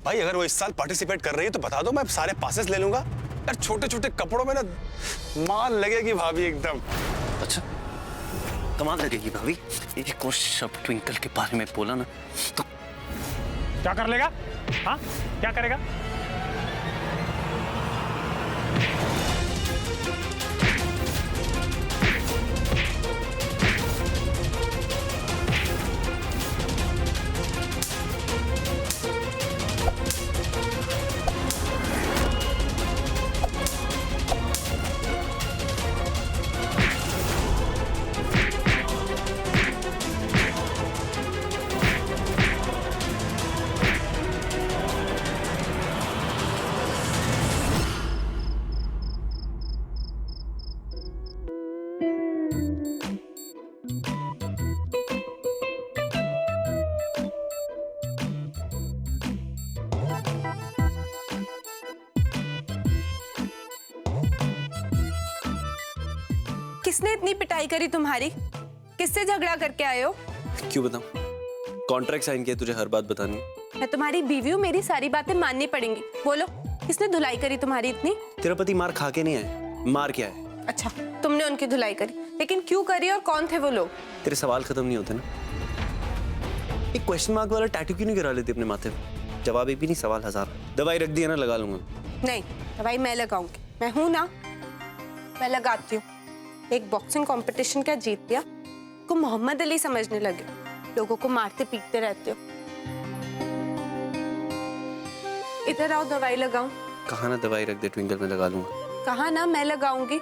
भाई अगर वो इस साल पार्टिसिपेट कर रही है तो बता दो, मैं सारे पासेस ले लूंगा। यार छोटे छोटे कपड़ों में ना मान लगेगी भाभी एकदम। अच्छा कमाल लगेगी भाभी। एक और शब्द ट्विंकल के बारे में बोला ना तो क्या कर लेगा? हाँ क्या करेगा? किसने इतनी पिटाई करी तुम्हारी? किससे झगड़ा करके आए हो? क्यों बताऊं? कॉन्ट्रैक्ट साइन किया, तुझे हर बात बतानी। मैं तुम्हारी बीवी हूँ, मेरी सारी बातें माननी पड़ेंगी। बोलो किसने धुलाई करी तुम्हारी इतनी? तेरा पति मार खा के नहीं आया, मार क्या है? अच्छा तुमने उनकी धुलाई करी, लेकिन क्यों करी और कौन थे वो लोग? तेरे सवाल खत्म नहीं होते ना। एक क्वेश्चन मार्क वाला टैटू क्यों नहीं करा लेती अपने माथे पे? जवाब एक भी नहीं, सवाल हजार। दवाई रख दी है ना, लगा लूंगा। नहीं दवाई मैं लगाऊंगी, मैं हूं ना, मैं लगाती हूँ। एक बॉक्सिंग कंपटीशन क्या जीत लिया को मोहम्मद अली समझने लगे, लोगों को मारते पीटते रहते हो। इधर आओ दवाई लगाऊं। कहा ना दवाई रख दे, ट्विंकल में लगा लूंगा। कहा ना मैं लगाऊंगी।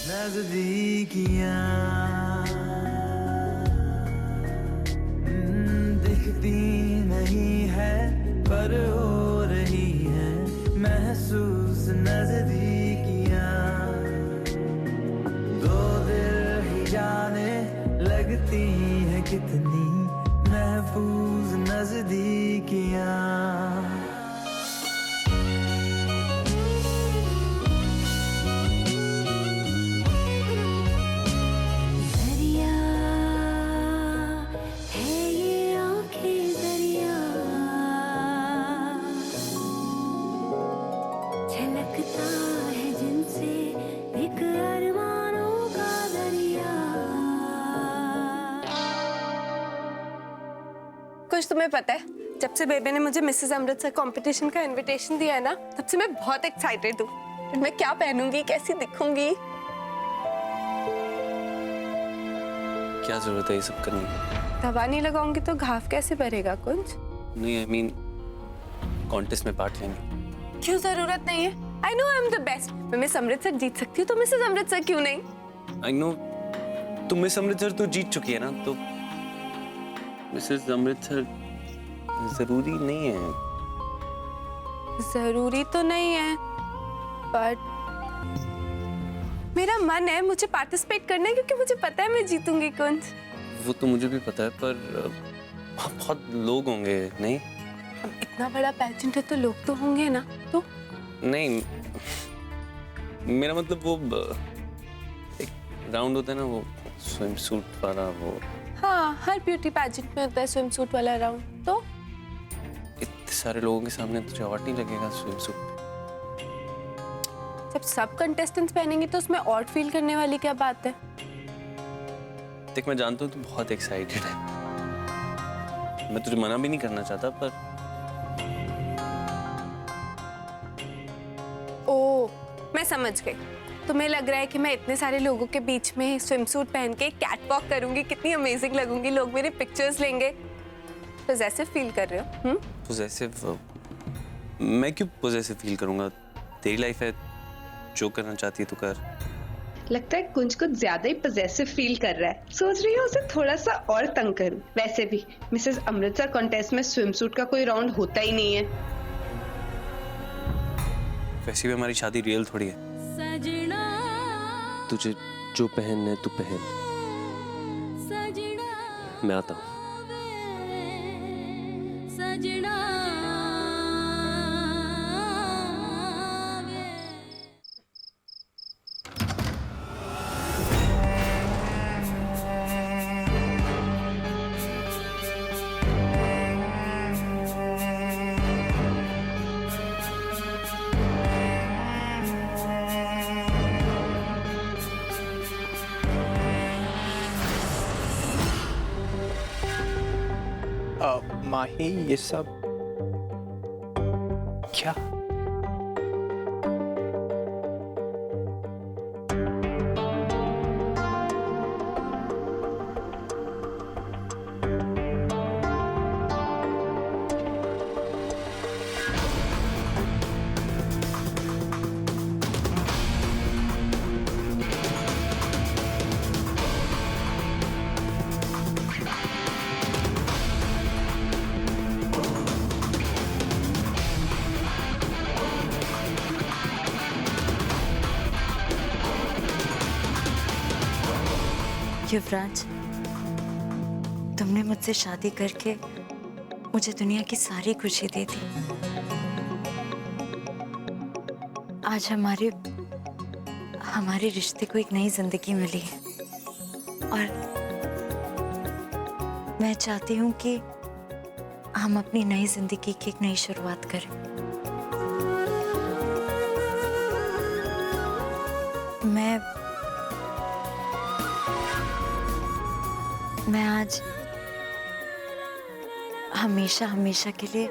नजदीकियां दिखती नहीं है पर हो रही है महसूस। नजदीकियां दो दिल ही जाने लगती है कितनी महफूज नजदीकियां। कुछ तुम्हें पता है, जब से बेबे ने मुझे मिसेस अमृतसर कंपटीशन का इनविटेशन दिया है ना, तब से मैं बहुत एक्साइटेड हूँ। मैं क्या पहनूंगी, कैसी दिखूंगी। क्या जरूरत है ये सब करने की? दवा नहीं लगाऊंगी तो घाव कैसे भरेगा कुंज? नहीं आई मीन कॉन्टेस्ट में पार्ट लेंगे। क्यों जरूरत नहीं है? I know I am the best. मैं मिस अमृतसर जीत सकती हूँ तो मिसेस अमृतसर क्यों नहीं? आई नो तुम मिस अमृतसर तो जीत चुकी है ना, तो मिसेस अमृतसर जरूरी नहीं है। जरूरी तो नहीं है, बट मेरा मन है, मुझे पार्टिसिपेट करना है क्योंकि मुझे पता है मैं जीतूंगी कुंज। वो तो मुझे भी पता है, पर वहाँ बहुत लोग होंगे नहीं? अब इतना बड़ा पैजेंट है तो लोग तो होंगे ना। तो नहीं मेरा मतलब वो एक राउंड होता है ना, वो स्विम सूट वाला। वो हाँ, हर ब्यूटी पैजेंट में होता है स्विम सूट वाला राउंड। तो इतने सारे लोगों के सामने तुझे ऑड नहीं लगेगा स्विम सूट? जब सब कंटेस्टेंट्स पहनेंगे तो उसमें ऑड फील करने वाली क्या बात है? देख मैं जानता हूँ तू बहुत एक्साइटेड है, मैं तुझे मना भी नहीं करना चाहता, पर ओ मैं समझ गई। तुम्हें लग रहा है कि मैं इतने सारे लोगों के बीच में स्विम सूट पहन के कैट वॉक करूंगी, कितनी अमेजिंग लगूंगी, लोग मेरे पिक्चर्स लेंगे। पॉसेसिव फील कर रहे हो? पॉसेसिव? मैं क्यों पॉसेसिव फील करूंगा? तेरी लाइफ है, जो करना चाहती है तू कर। लगता है कुंज कुछ ज्यादा ही पॉसेसिव फील कर रहा है। सोच रही हूँ उसे थोड़ा सा और तंग करूं। वैसे भी मिसेस अमृतसर कॉन्टेस्ट में स्विम सूट का कोई राउंड होता ही नहीं है। वैसे भी हमारी शादी रियल थोड़ी है। तुझे जो पहनना है तू पहन, मैं आता हूँ। माही ये सब क्या? युवराज, तुमने मुझसे शादी करके मुझे दुनिया की सारी खुशी दे दी। आज हमारे रिश्ते को एक नई जिंदगी मिली है और मैं चाहती हूँ कि हम अपनी नई जिंदगी की एक नई शुरुआत करें। मैं आज हमेशा हमेशा के लिए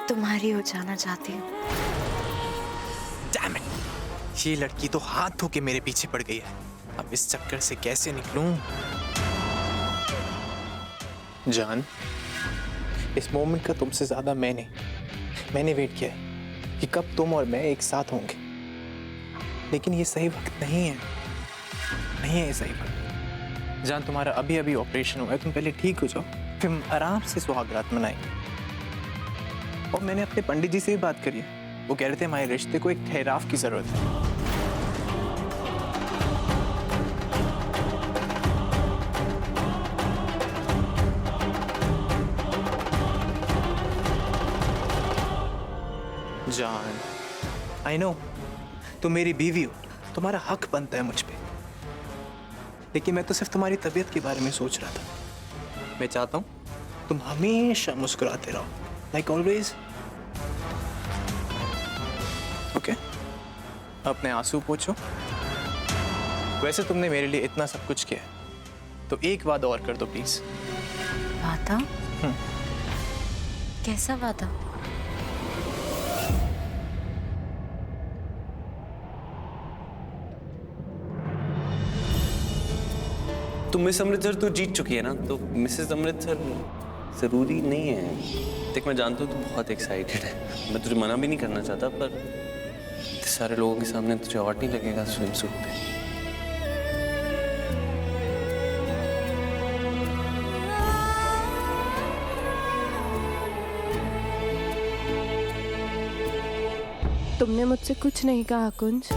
तुम्हारी हो जाना चाहती हूँ। Damn it! ये लड़की तो हाथ धो के मेरे पीछे पड़ गई है। अब इस चक्कर से कैसे निकलूं? जान, इस मोमेंट का तुमसे ज्यादा मैंने वेट किया है कि कब तुम और मैं एक साथ होंगे, लेकिन ये सही वक्त नहीं है ये सही वक्त। जान, तुम्हारा अभी अभी ऑपरेशन हुआ है, तुम पहले ठीक हो जाओ, फिर हम आराम से सुहागरात मनाएंगे। और मैंने अपने पंडित जी से भी बात करी है, वो कह रहे थे हमारे रिश्ते को एक ठहराव की जरूरत है। जान, आई नो तुम मेरी बीवी हो, तुम्हारा हक बनता है मुझ पे, लेकिन मैं तो सिर्फ तुम्हारी तबीयत के बारे में सोच रहा था। मैं चाहता हूं तुम हमेशा मुस्कुराते रहो, लाइक ऑलवेज। ओके, अपने आंसू पोंछो। वैसे तुमने मेरे लिए इतना सब कुछ किया है, तो एक वादा और कर दो प्लीज। वादा? कैसा वादा? तो मिस अमृतसर तो जीत चुकी है ना, तो मिसेस अमृतसर जरूरी नहीं है। देख, मैं जानता हूँ तू बहुत एक्साइटेड है, मैं तुझे मना भी नहीं करना चाहता, पर सारे लोगों के सामने तुझे ऑड नहीं लगेगा स्विम सूट पे? तुमने मुझसे कुछ नहीं कहा कुंज,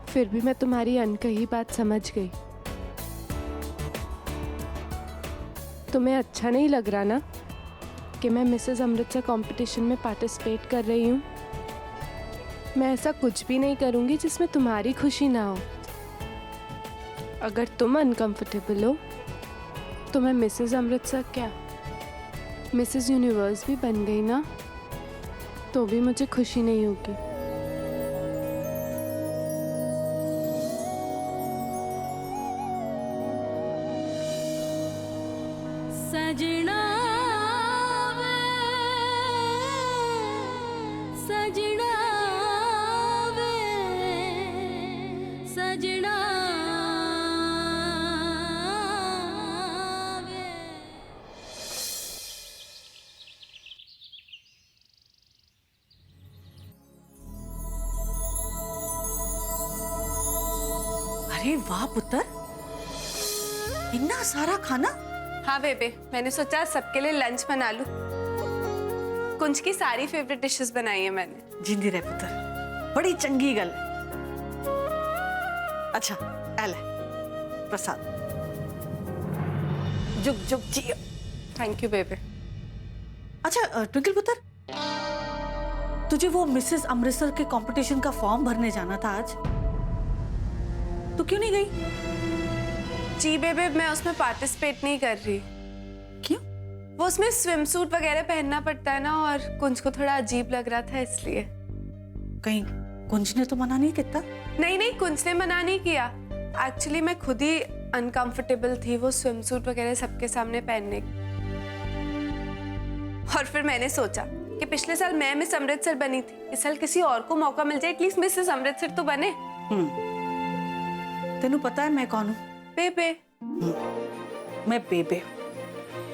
फिर भी मैं तुम्हारी अनकही बात समझ गई। तुम्हें अच्छा नहीं लग रहा ना कि मैं मिसेस अमृतसर कंपटीशन में पार्टिसिपेट कर रही हूँ? मैं ऐसा कुछ भी नहीं करूँगी जिसमें तुम्हारी खुशी ना हो। अगर तुम अनकंफर्टेबल हो तो मैं मिसेस अमृतसर क्या, मिसेस यूनिवर्स भी बन गई ना, तो भी मुझे खुशी नहीं होगी। सजना वे, सजना वे, सजना वे। अरे वाह पुत्र, इतना सारा खाना। हाँ बेबे, मैंने सोचा सबके लिए लंच बना लूं। कुंज की सारी फेवरेट डिशेस बनाई है मैंने। जिंदी रहे पुत्र, बड़ी चंगी गल। अच्छा एल प्रसाद, जुग जुग जियो। थैंक यू बेबे। अच्छा ट्विंकल पुत्र, तुझे वो मिसेस अमृतसर के कंपटीशन का फॉर्म भरने जाना था आज, तो क्यों नहीं गई? जी बेबे, मैं उसमें पार्टिसिपेट नहीं कर रही। क्यों? वो उसमें स्विम सूट वगैरह पहनना पड़ता है ना, और कुंज को थोड़ा अजीब लग रहा था इसलिए। कहीं कुंज ने तो मना नहीं किया? नहीं नहीं, कुंज ने मना नहीं किया। एक्चुअली मैं खुद ही अनकंफर्टेबल थी वो स्विम सूट वगैरह सबके सामने पहनने की। और फिर मैंने सोचा कि पिछले साल मैं मिस अमृतसर बनी थी, इस साल किसी और को मौका मिल जाए, एटलीस्ट मिसेस अमृतसर तो बने। तेनू पता है मैं कौन हूँ? बेबे। मैं बेबे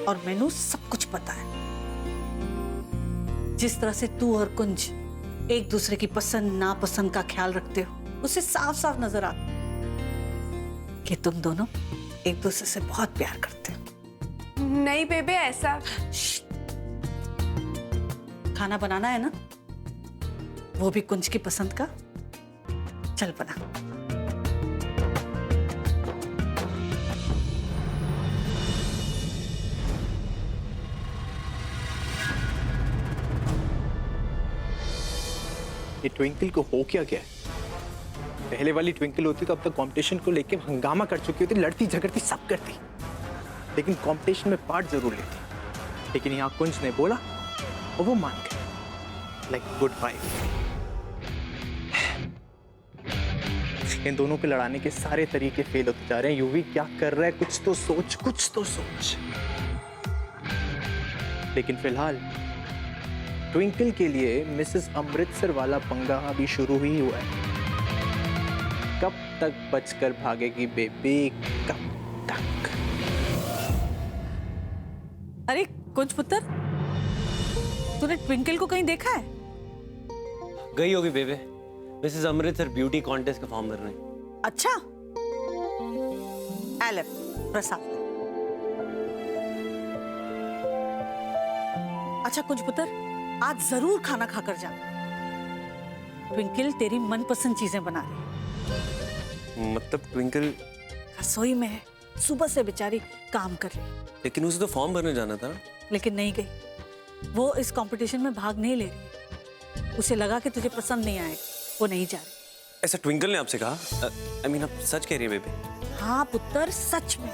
और मैनू सब कुछ पता है। जिस तरह से तू और कुंज एक दूसरे की पसंद नापसंद का ख्याल रखते हो, उससे साफ साफ नजर आता कि तुम दोनों एक दूसरे से बहुत प्यार करते हो। नहीं बेबे, ऐसा खाना बनाना है ना, वो भी कुंज की पसंद का। चल बना। ये ट्विंकल को हो क्या गया? पहले वाली ट्विंकल होती तो अब तक कंपटीशन को लेके हंगामा कर चुकी होती, लड़ती झगड़ती सब करती, लेकिन कंपटीशन में पार्ट जरूर लेती। लेकिन यहाँ कुंज ने बोला और वो मान गए, लाइक गुड वाइफ। इन दोनों को लड़ाने के सारे तरीके फेल होते जा रहे हैं। यूवी क्या कर रहा है? कुछ तो सोच, कुछ तो सोच। लेकिन फिलहाल ट्विंकल के लिए मिसेस अमृतसर वाला पंगा अभी शुरू ही हुआ है। कब तक बचकर भागेगी बेबी, कब तक? अरे कुंज पुत्र, तूने ट्विंकल को कहीं देखा है? गई होगी बेबे, मिसेस अमृतसर ब्यूटी कॉन्टेस्ट का फॉर्म भरने। अच्छा, एलेफ प्रसाद। अच्छा कुंज पुत्र, आज जरूर खाना खाकर जा। ट्विंकल तेरी मनपसंद चीजें बना रही है। मतलब ट्विंकल रसोई में है, सुबह से बेचारी काम कर रही है। लेकिन उसे तो फॉर्म भरने जाना था। लेकिन नहीं गई, वो इस कंपटीशन में भाग नहीं ले रही। उसे लगा कि तुझे पसंद नहीं आएगा, वो नहीं जा रही। ऐसा ट्विंकल ने आपसे कहा? आई मीन आप सच कह रही है बेबी? हाँ पुत्र, सच में।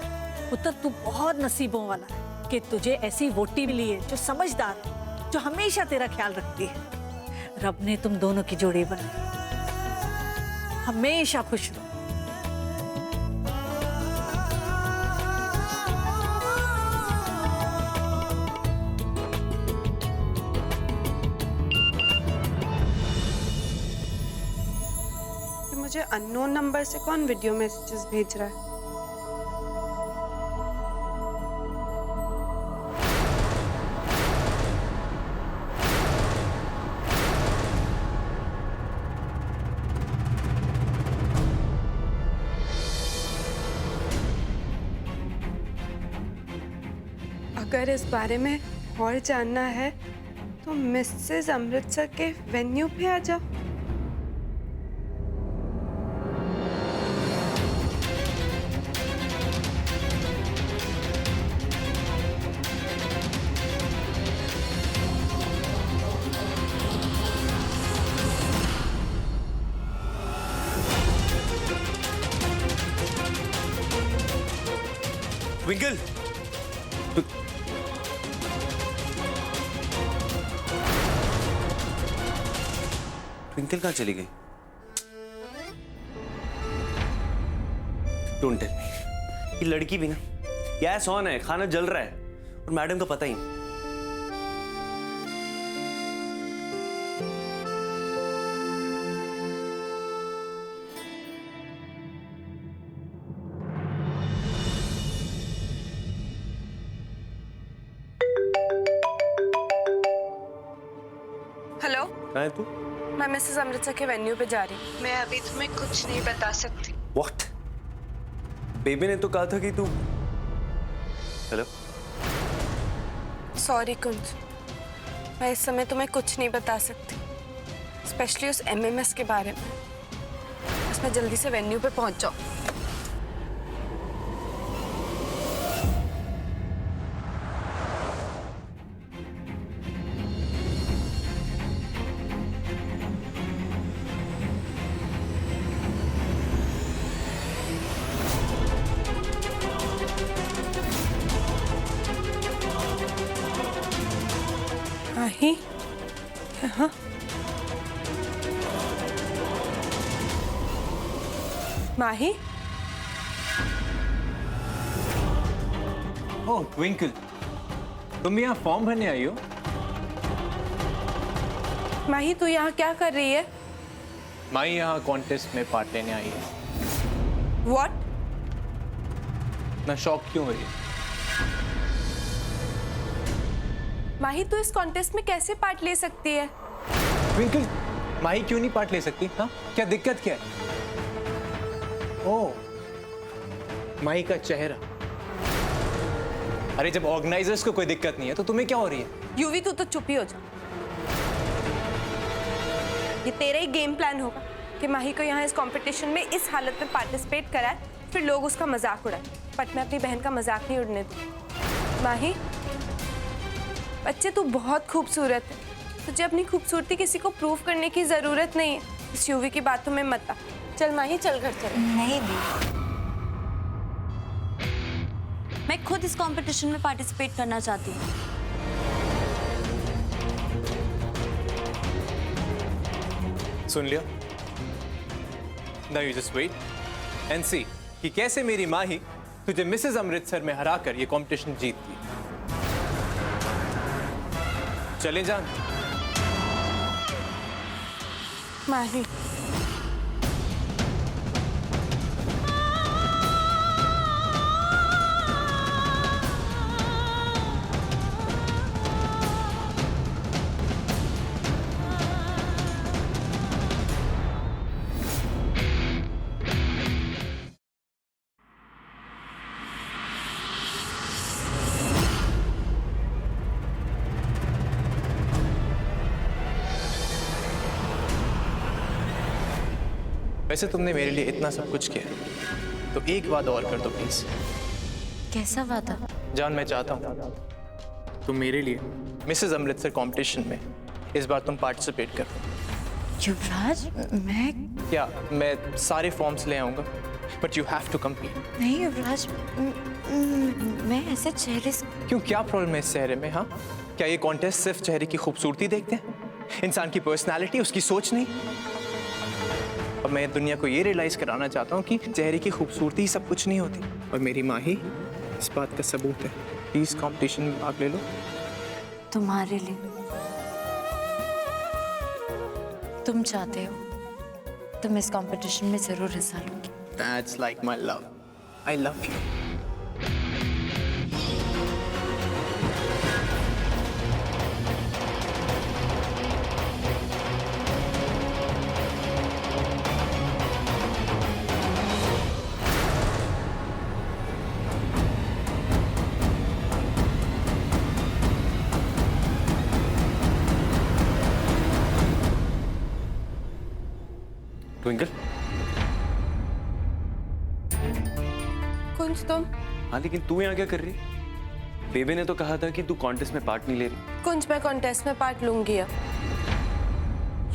पुत्र तू बहुत नसीबों वाला है कि तुझे ऐसी वोटी मिली है जो समझदार है, जो हमेशा तेरा ख्याल रखती है। रब ने तुम दोनों की जोड़ी बनाई। हमेशा खुश रहो। मुझे अननोन नंबर से कौन वीडियो मैसेजेस भेज रहा है? अगर इस बारे में और जानना है तो मिसेस अमृतसर के वेन्यू पे आ जाओ। ट्विंकल, ट्विंकल कहाँ चली गई? Don't tell me. ये लड़की भी ना, गैस ऑन है, खाना जल रहा है और मैडम का पता ही नहीं। हेलो, कहाँ है तू? मैं मिसेस अमृतसर के वेन्यू पे जा रही हूँ। मैं अभी तुम्हें कुछ नहीं बता सकती। What? बेबी ने तो कहा था कि तू। हेलो, सॉरी कुंज, मैं इस समय तुम्हें कुछ नहीं बता सकती, स्पेशली उस एमएमएस के बारे में। बस मैं जल्दी से वेन्यू पे पहुंच जाऊँ। माही, यहाँ? माही? ओह ट्विंकल, तुम यहाँ फॉर्म भरने आई हो? माही तू यहाँ क्या कर रही है? माही यहाँ कॉन्टेस्ट में पार्ट लेने आई है। What? ना शौक क्यों हुई? माही तू इस कॉन्टेस्ट में कैसे पार्ट ले सकती है? ट्विंकल, माही क्यों नहीं पार्ट ले सकती? हाँ, क्या दिक्कत क्या है? ओह, माही का चेहरा। अरे जब ऑर्गेनाइजर्स को कोई दिक्कत नहीं है तो तुम्हें क्या हो रही है? यूवी तू तो चुप ही हो जा। ये तेरा ही गेम प्लान होगा कि माही को यहाँ इस कंपटीशन में इस हालत में पार्टिसिपेट कराए, फिर लोग उसका मजाक उड़ाए। बट मैं अपनी बहन का मजाक नहीं उड़ने दूँ। माही, बच्चे तू बहुत खूबसूरत है। तुझे अपनी खूबसूरती किसी को प्रूव करने की जरूरत नहीं है। इस यूवी की बातों में मत आ। चल माही, चल घर चल। नहीं दी, मैं खुद इस कंपटीशन में पार्टिसिपेट करना चाहती हूँ। सुन लिया? Now you just wait and see कि कैसे मेरी माही तुझे मिसेस अमृतसर में हराकर ये कंपटीशन जीतती है। चले जान। माही, वैसे तुमने मेरे लिए इतना सब कुछ किया, तो एक वादा और कर दो प्लीज। कैसा वादा? जान, मैं चाहता हूँ तुम मेरे लिए मिसेस अमृतसर कंपटीशन में इस बार तुम पार्टिसिपेट करो। युवराज, मैं मैं सारे फॉर्म्स ले आऊंगा, but you have to compete. नहीं युवराज, मैं ऐसे चेहरे से... क्यों, क्या प्रॉब्लम है इस चेहरे में? हाँ, क्या ये कॉन्टेस्ट सिर्फ चेहरे की खूबसूरती देखते हैं, इंसान की पर्सनालिटी, उसकी सोच नहीं? अब मैं दुनिया को ये रियलाइज कराना चाहता हूँ कि चेहरे की खूबसूरती ही सब कुछ नहीं होती, और मेरी माँ ही इस बात का सबूत है। प्लीज कंपटीशन में भाग ले लो। तुम्हारे लिए, तुम चाहते हो तो मैं इस कंपटीशन में जरूर हिस्सा लूंगी। That's like my love. I love you. Twinkle, कुंज तुम? हाँ लेकिन तू यहाँ क्या कर रही है? बेबे ने तो कहा था कि तू कॉन्टेस्ट में पार्ट नहीं ले रही। कुंज, मैं कॉन्टेस्ट में पार्ट लूंगी अब।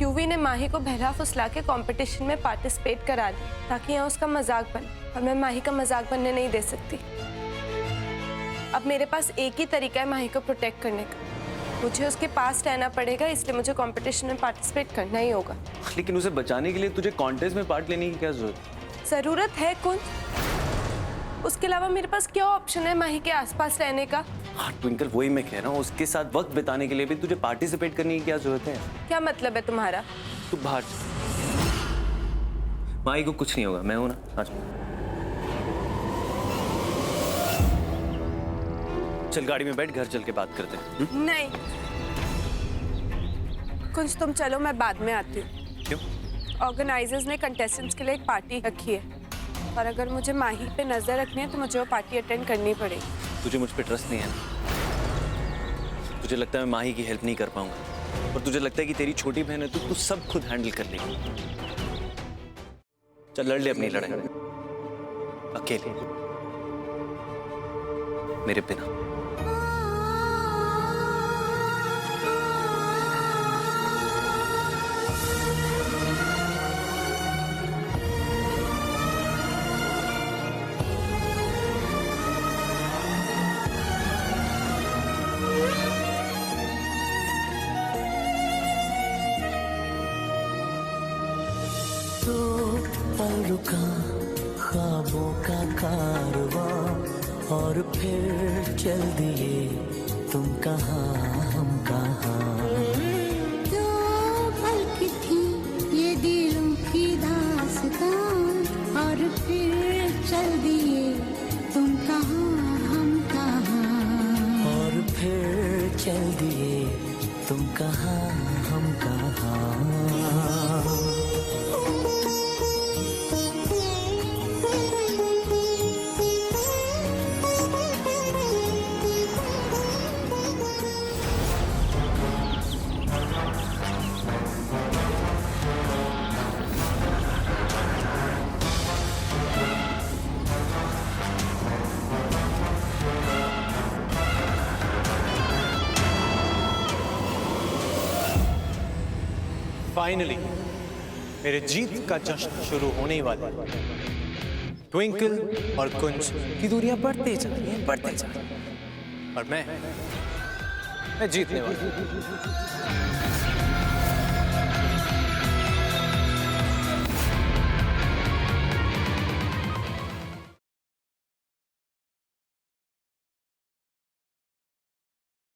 यूवी ने माही को बहला फुसला के कंपटीशन में पार्टिसिपेट करा दी ताकि यहाँ उसका मजाक बने, और मैं माही का मजाक बनने नहीं दे सकती। अब मेरे पास एक ही तरीका है माही को प्रोटेक्ट करने का, मुझे उसके पास रहना पड़ेगा, इसलिए मुझे कंपटीशन में पार्टिसिपेट करना ही होगा। लेकिन उसे बचाने के लिए तुझे कॉन्टेस्ट में पार्ट लेने की क्या जरूरत है? जरूरत है कुंज, उसके अलावा मेरे पास क्या ऑप्शन है माही के आसपास रहने का? हाँ ट्विंकल, वही मैं कह रहा हूँ, उसके साथ वक्त बिताने के लिए भी तुझे पार्टिसिपेट करने की क्या जरूरत है? क्या मतलब है तुम्हारा? तू बाहर माही को कुछ नहीं होगा, मैं हूं ना। आज चल गाड़ी में बैठ, घर चल के बात करते हैं। नहीं कुंज, तुम चलो, मैं बाद में आती हूँ। क्यों? ऑर्गेनाइजर्स ने कंटेस्टेंट्स के लिए एक पार्टी रखी है, और अगर मुझे माही पे नजर रखनी है तो मुझे वो पार्टी अटेंड करनी पड़ेगी। तुझे मुझ पे ट्रस्ट नहीं है? तुझे लगता है मैं माही की हेल्प नहीं कर पाऊंगा, और तुझे लगता है कि तेरी छोटी बहन है तो तू सब खुद हैंडल कर लेगी। चल लड़ ले अपनी लड़ाई अकेले, मेरे बिना। पल रुका ख्वाबों का कारवां, और फिर चल दिए तुम कहाँ हम कहाँ। दो पल की थी ये दिलों की दास्तान, और फिर चल दिए तुम कहाँ हम कहाँ। और फिर चल दिए तुम कहाँ हम कहाँ। फाइनली मेरे जीत का जश्न शुरू होने वाला है। ट्विंकल और कुंज की दूरियां बढ़ती जा रही हैं, बढ़ती जा रही हैं। और मैं जीतने वाला हूं।